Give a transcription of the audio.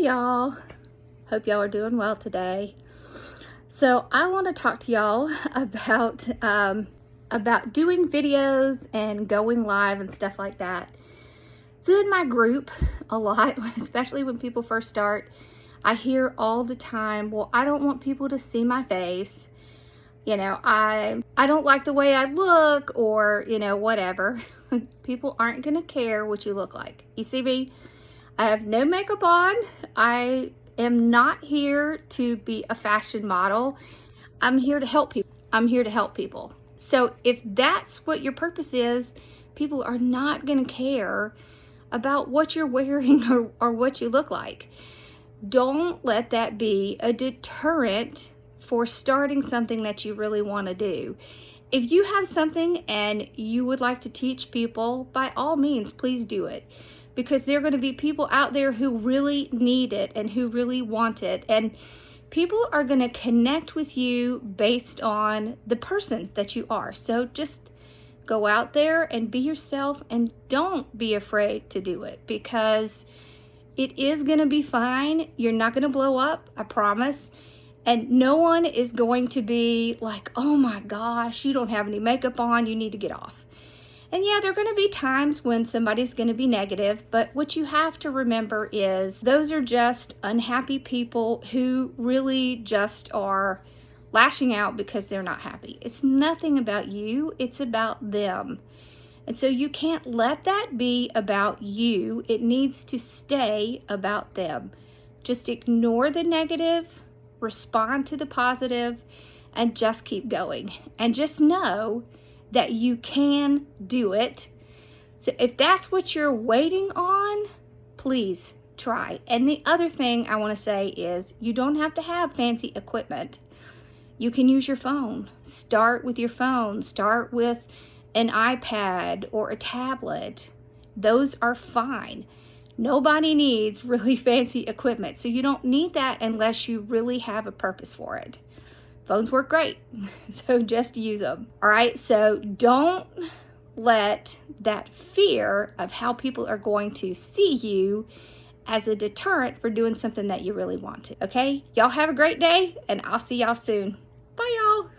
y'all. Hope y'all are doing well today. So I want to talk to y'all about doing videos and going live and stuff like that. So in my group a lot, especially when people first start, I hear all the time, well, I don't want people to see my face. You know, I don't like the way I look, or, you know, whatever. People aren't going to care what you look like. You see me? I have no makeup on. I am not here to be a fashion model. I'm here to help people. I'm here to help people. So if that's what your purpose is, people are not going to care about what you're wearing or what you look like. Don't let that be a deterrent for starting something that you really want to do. If you have something and you would like to teach people, by all means, please do it. Because there are going to be people out there who really need it and who really want it. And people are going to connect with you based on the person that you are. So just go out there and be yourself, and don't be afraid to do it, because it is going to be fine. You're not going to blow up, I promise. And no one is going to be like, oh my gosh, you don't have any makeup on, you need to get off. And yeah, there are going to be times when somebody's going to be negative, but what you have to remember is those are just unhappy people who really just are lashing out because they're not happy. It's nothing about you, it's about them. And so you can't let that be about you. It needs to stay about them. Just ignore the negative, respond to the positive, and just keep going. And just know that you can do it. So if that's what you're waiting on, please try. And the other thing I want to say is you don't have to have fancy equipment. You can use your phone. Start with your phone. Start with an iPad or a tablet. Those are fine. Nobody needs really fancy equipment, so you don't need that unless you really have a purpose for it. Phones work great, so just use them. All right, so don't let that fear of how people are going to see you as a deterrent for doing something that you really want to, okay? Y'all have a great day, and I'll see y'all soon. Bye, y'all.